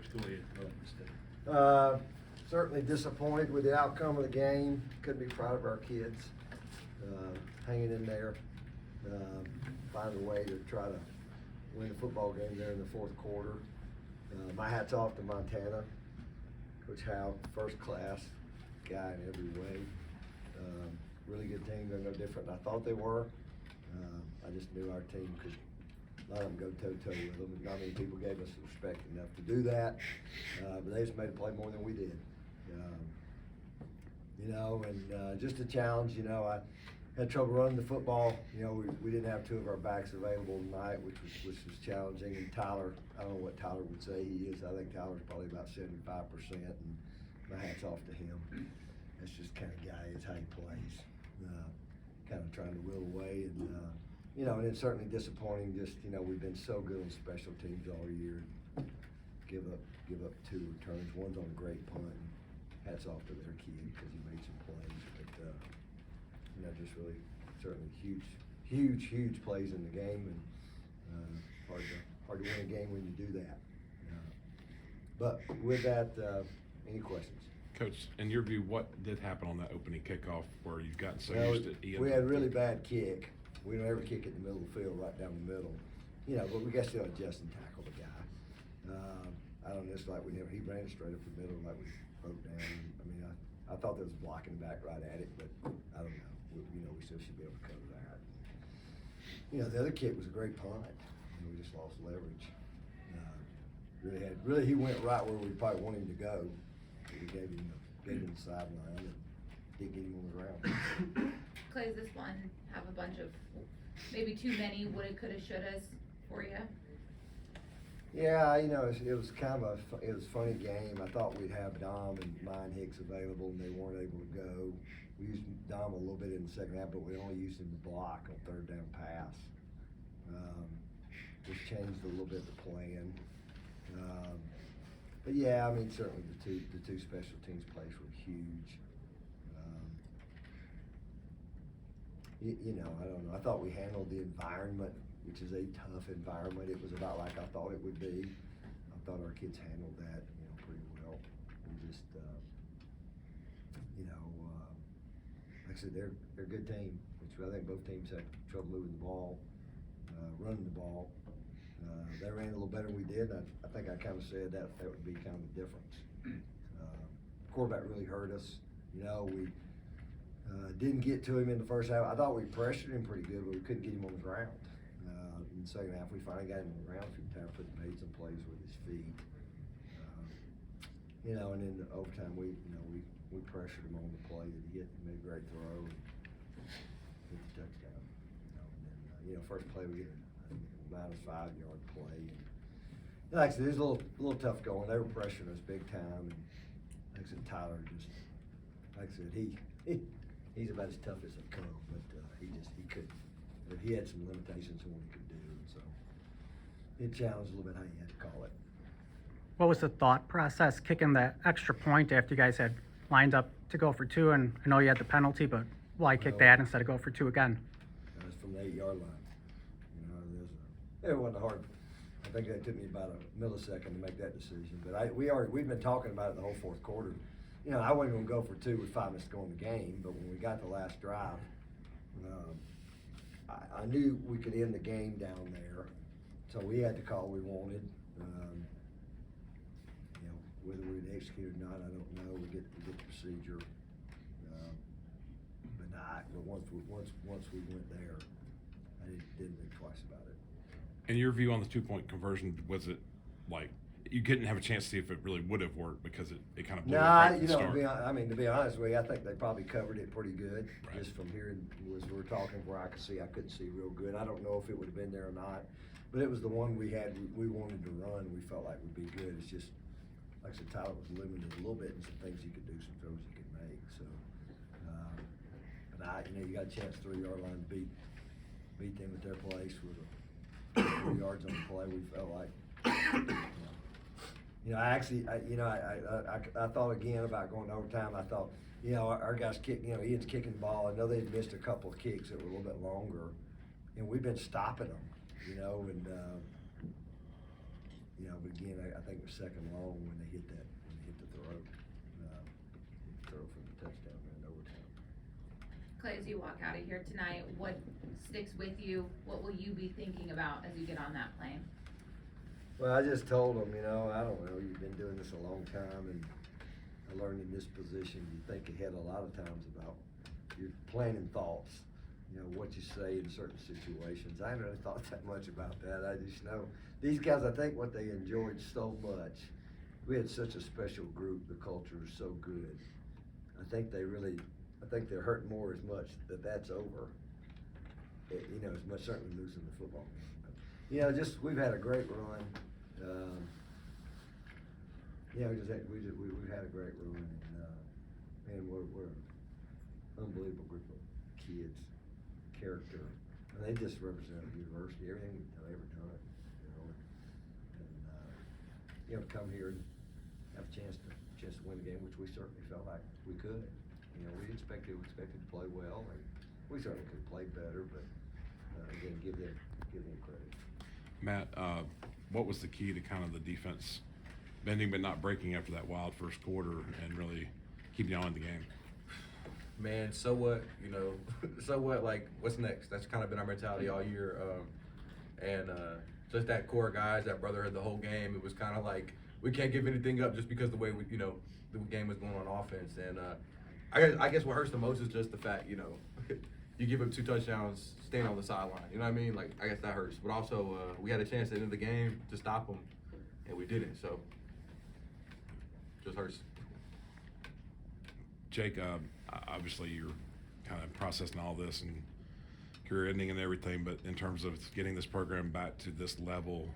Coach, go ahead. Certainly disappointed with the outcome of the game. Couldn't be proud of our kids. Hanging in there, find a way to try to win the football game there in the fourth quarter. My hat's off to Montana. Coach Howe, first class guy in every way. Really good team. They're no different than I thought they were. I just knew our team could let them go toe-to-toe with them. Not many people gave us respect enough to do that, but they just made a play more than we did. Just a challenge. I had trouble running the football. We didn't have two of our backs available tonight, which was challenging. And Tyler, I don't know what Tyler would say he is. I think Tyler's probably about 75%, and my hat's off to him. That's just the kind of guy, it's how he plays. Kind of trying to will away, and it's certainly disappointing. Just we've been so good on special teams all year. Give up two returns. One's on a great punt. And hats off to their kid because he made some plays. But just really certainly huge plays in the game, and hard to win a game when you do that. But with that, any questions? Coach, in your view, what did happen on that opening kickoff where you've gotten so used to Ian? We had a really bad kick. We don't ever kick it in the middle of the field, right down the middle. But we got still adjust and tackle the guy. I don't know, it's like he ran straight up the middle like we broke down. I mean, I thought there was blocking back right at it, but I don't know. We still should be able to cover that. The other kick was a great punt. We just lost leverage. Really, he went right where we probably wanted him to go. We gave him the sideline and didn't get him on the ground. Clay, does this one have a bunch of maybe too many woulda, coulda, shouldas for you? Yeah, it was kind of a funny game. I thought we'd have Dom and Mine Hicks available, and they weren't able to go. We used Dom a little bit in the second half, but we only used him to block on third down pass. Just changed a little bit the plan. But yeah, I mean, certainly the two special teams plays were huge. I don't know. I thought we handled the environment, which is a tough environment. It was about like I thought it would be. I thought our kids handled that, pretty well. We just, like I said, they're a good team. I think both teams had trouble moving the ball, running the ball. They ran a little better than we did. I think I kind of said that would be kind of the difference. Quarterback really hurt us. We didn't get to him in the first half. I thought we pressured him pretty good, but we couldn't get him on the ground. In the second half, we finally got him on the ground a few times, made some plays with his feet. And in the overtime, we pressured him on the play that he hit, made a great throw, and hit the touchdown. First play we hit a -5 yard play. And like I said, it was a little tough going. They were pressuring us big time, and like I said, Tyler just, like I said, he's about as tough as they come, but he couldn't. But he had some limitations on what he could do, and so it challenged a little bit how you had to call it. What was the thought process kicking that extra point after you guys had lined up to go for two? And I know you had the penalty, but why kick that instead of go for two again? That was from the 8-yard line. It wasn't hard. I think that took me about a millisecond to make that decision. But we'd been talking about it the whole fourth quarter. I wasn't going to go for two with 5 minutes to go in the game, but when we got the last drive, I knew we could end the game down there, so we had the call we wanted. Whether we'd execute or not, I don't know. We get the procedure, but once we went there, I didn't think twice about it. In your view on the 2-point conversion, was it like you didn't have a chance to see if it really would have worked because it kind of blew up right at the start? To be honest with you, I think they probably covered it pretty good. Right. Just from here, as we were talking, where I couldn't see real good. I don't know if it would have been there or not, but it was the one we wanted to run. We felt like would be good. It's just, like I said, Tyler was limited a little bit in some things he could do, some throws he could make. So, but you got a chance 3-yard line to beat them at their place with 3 yards on the play. We felt like, I thought again about going to overtime. I thought, our guys kick, Ian's kicking the ball. I know they'd missed a couple of kicks that were a little bit longer, and we've been stopping them, and you know, but again, I think it was second long when they hit the throw, from the touchdown in overtime. Clay, as you walk out of here tonight, what sticks with you? What will you be thinking about as you get on that plane? Well, I just told them, you know, I don't know, you've been doing this a long time, and I learned in this position, you think ahead a lot of times about your planning thoughts, you know, what you say in certain situations. I hadn't really thought that much about that. I just know these guys, I think what they enjoyed so much, we had such a special group, the culture is so good. I think they're hurting more as much that's over. You know, as much certainly losing the football game. But, you know, we've had a great run. You know, we've had a great run, and we're an unbelievable group of kids, character, and they just represent the university, everything we've ever done, you know, and you know, come here and have a chance to win a game, which we certainly felt like we could. You know, we expected to play well, and we certainly could have played better, but again, give them credit. Matt, what was the key to kind of the defense bending but not breaking after that wild first quarter and really keeping on in the game? Man, so what, you know, so what, like, what's next? That's kind of been our mentality all year. Just that core guys, that brotherhood the whole game, it was kind of like, we can't give anything up just because the way we, you know, the game was going on offense. And I guess what hurts the most is just the fact, you know, you give up 2 touchdowns, staying on the sideline. You know what I mean? Like, I guess that hurts. But also, we had a chance at the end of the game to stop them, and we didn't. So, just hurts. Jake, obviously you're kind of processing all this and career ending and everything, but in terms of getting this program back to this level,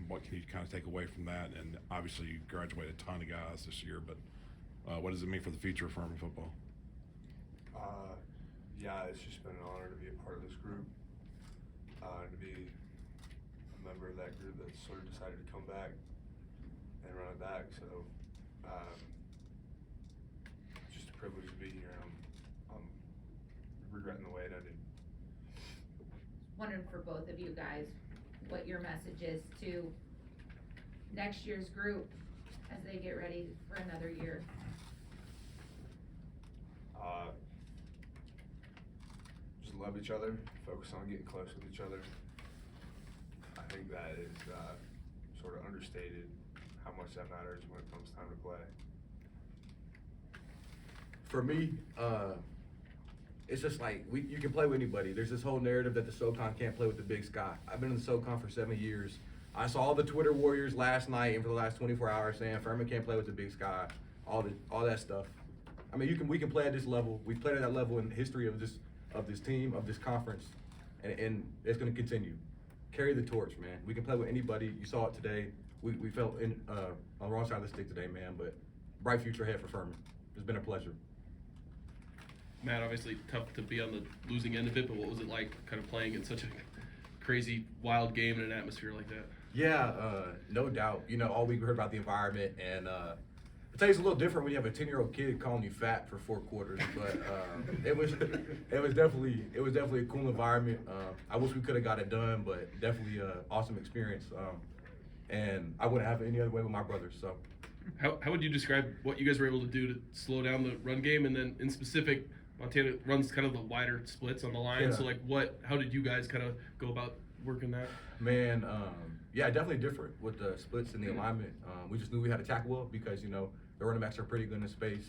what can you kind of take away from that? And obviously you graduated a ton of guys this year, but what does it mean for the future of Furman football? Yeah, it's just been an honor to be a part of this group, to be a member of that group that sort of decided to come back and run it back. So, just a privilege to be here. I'm regretting the way it ended. Wondering for both of you guys what your message is to next year's group as they get ready for another year. Just love each other, focus on getting close with each other. I think that is sort of understated how much that matters when it comes time to play. For me, it's just like, you can play with anybody. There's this whole narrative that the SoCon can't play with the Big Sky. I've been in the SoCon for 7 years. I saw all the Twitter warriors last night and for the last 24 hours saying Furman can't play with the Big Sky, all that stuff. I mean, we can play at this level. We've played at that level in the history of this team, of this conference, and it's going to continue. Carry the torch, man. We can play with anybody. You saw it today. We felt on the wrong side of the stick today, man, but bright future ahead for Furman. It's been a pleasure. Matt, obviously tough to be on the losing end of it, but what was it like kind of playing in such a crazy, wild game in an atmosphere like that? Yeah, no doubt. You know, all we heard about the environment, and I tell you, it's a little different when you have a 10-year-old kid calling you fat for 4 quarters. But it was definitely a cool environment. I wish we could have got it done, but definitely an awesome experience. And I wouldn't have it any other way with my brothers. So, how would you describe what you guys were able to do to slow down the run game, and then in specific, Montana runs kind of the wider splits on the line. Yeah. So like, how did you guys kind of go about working that? Man, yeah, definitely different with the splits and the alignment. We just knew we had to tackle well because, you know, the running backs are pretty good in space.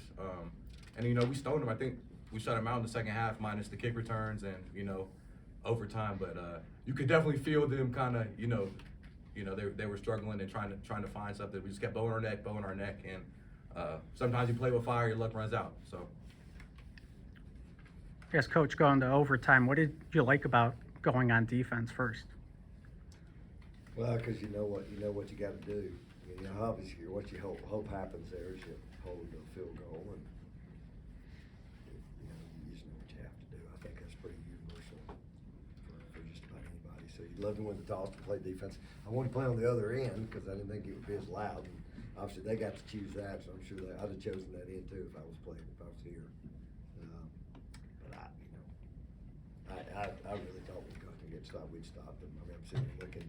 And, you know, we stoned them. I think we shut them out in the second half minus the kick returns and, you know, overtime. But you could definitely feel them kind of, you know, they were struggling and trying to find something. We just kept bowing our neck. And sometimes you play with fire, your luck runs out. So. Yes, Coach, going to overtime, what did you like about going on defense first? Well, because you know what you got to do. You know, obviously, what you hope happens there is you hold the field goal, and you know you just know what you have to do. I think that's pretty universal for just about anybody. So you love to win the toss to play defense. I wanted to play on the other end because I didn't think it would be as loud. And obviously, they got to choose that, so I'm sure I'd have chosen that end too if I was here. But I really thought we'd get stopped. We'd stop them. I mean, I'm sitting there looking.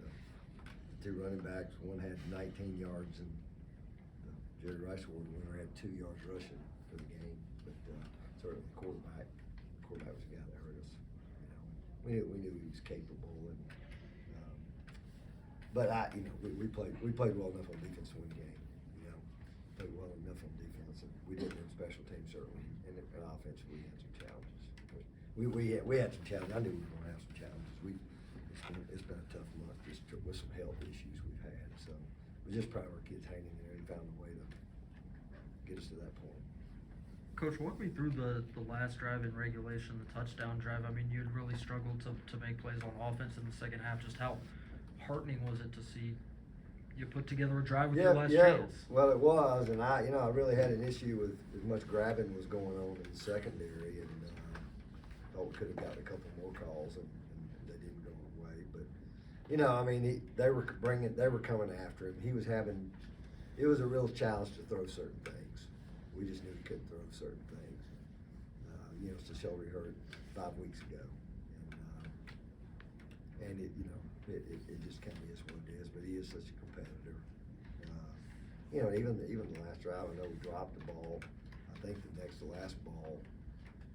two running backs, one had 19 yards, and the Jerry Rice Award winner had 2 yards rushing for the game. But certainly the quarterback was the guy that hurt us. You know, we knew he was capable, and but we played well enough on defense to win the game. You know, played well enough on defense, and we did win special teams certainly, and offense we had some challenges. We had some challenges. I knew we were going to have some challenges. It's been a tough month just with some health issues we've had. So we're just proud of our kids hanging in there and found a way to get us to that point. Coach, walk me through the last drive in regulation, the touchdown drive. I mean, you'd really struggled to make plays on offense in the second half. Just how heartening was it to see you put together a drive with your last chance? Well, it was, and I really had an issue with as much grabbing was going on in the secondary, and thought we could have gotten a couple more calls, and they didn't go our way. But they were coming after him. It was a real challenge to throw certain things. We just knew he couldn't throw certain things. It's the shoulder he hurt 5 weeks ago, and it just kind of is what it is. But he is such a competitor. Even the last drive, I know we dropped the ball. I think the next to last ball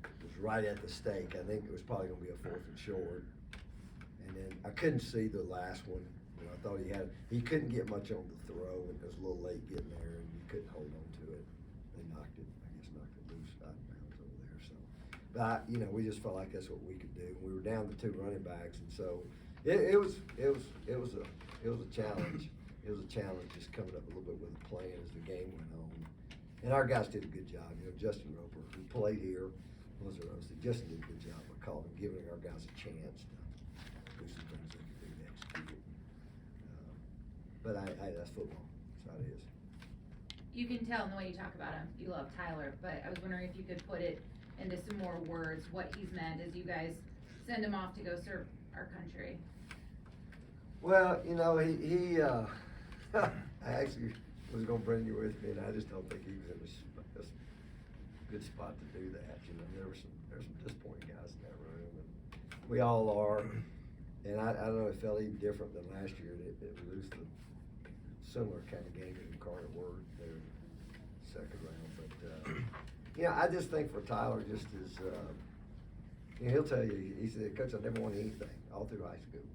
was right at the stake. I think it was probably going to be a 4th and short. And then I couldn't see the last one. I thought he couldn't get much on the throw, and it was a little late getting there, and he couldn't hold on to it. They knocked it loose out of bounds over there. So, but we just felt like that's what we could do. We were down to 2 running backs, and so it was a challenge. It was a challenge just coming up a little bit with a plan as the game went on. And our guys did a good job. Justin Roper, who played here, Justin did a good job of calling, giving our guys a chance to do some things they could do to execute it. But that's football. That's how it is. You can tell in the way you talk about him, you love Tyler, but I was wondering if you could put it into some more words, what he's meant as you guys send him off to go serve our country. Well, he I actually was going to bring you with me, and I just don't think he was in a good spot to do that. There were some disappointing guys in that room, and we all are. And I don't know, it felt even different than last year. It was the similar kind of game in Carter Word there in the second round. But I just think for Tyler, just as he'll tell you, he said, "Coach, I never won anything all through high school."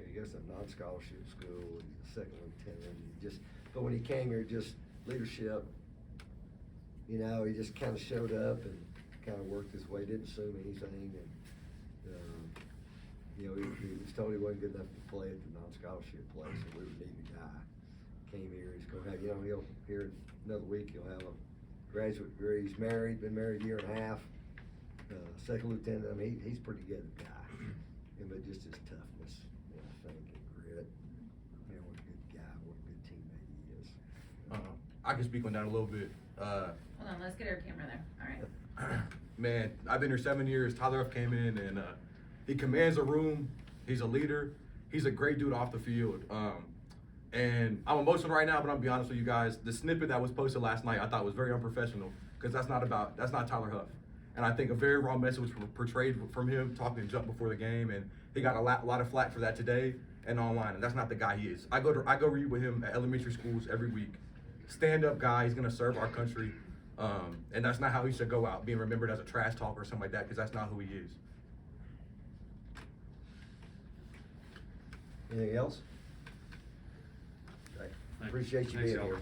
He goes to a non-scholarship school, and he's a second lieutenant. But when he came here, just leadership. He just kind of showed up and kind of worked his way, didn't assume anything, and he was told he wasn't good enough to play at the non-scholarship place, so we were needing a guy. Came here, he's going to have, he'll here another week. He'll have a graduate degree. He's married, been married a year and a half. Second lieutenant. I mean, he's a pretty good guy, but just his toughness. I think, and grit. What a good guy, what a good teammate he is. I can speak on that a little bit. Hold on, let's get our camera there. All right. Man, I've been here 7 years. Tyler F came in, and he commands a room. He's a leader. He's a great dude off the field. And I'm emotional right now, but I'm gonna be honest with you guys. The snippet that was posted last night, I thought was very unprofessional, because that's not Tyler Huff. And I think a very wrong message was portrayed from him talking jump before the game, and he got a lot of flack for that today and online. And that's not the guy he is. I go read with him at elementary schools every week. Stand-up guy. He's gonna serve our country, and that's not how he should go out, being remembered as a trash talker or something like that, because that's not who he is. Anything else? Appreciate you being here.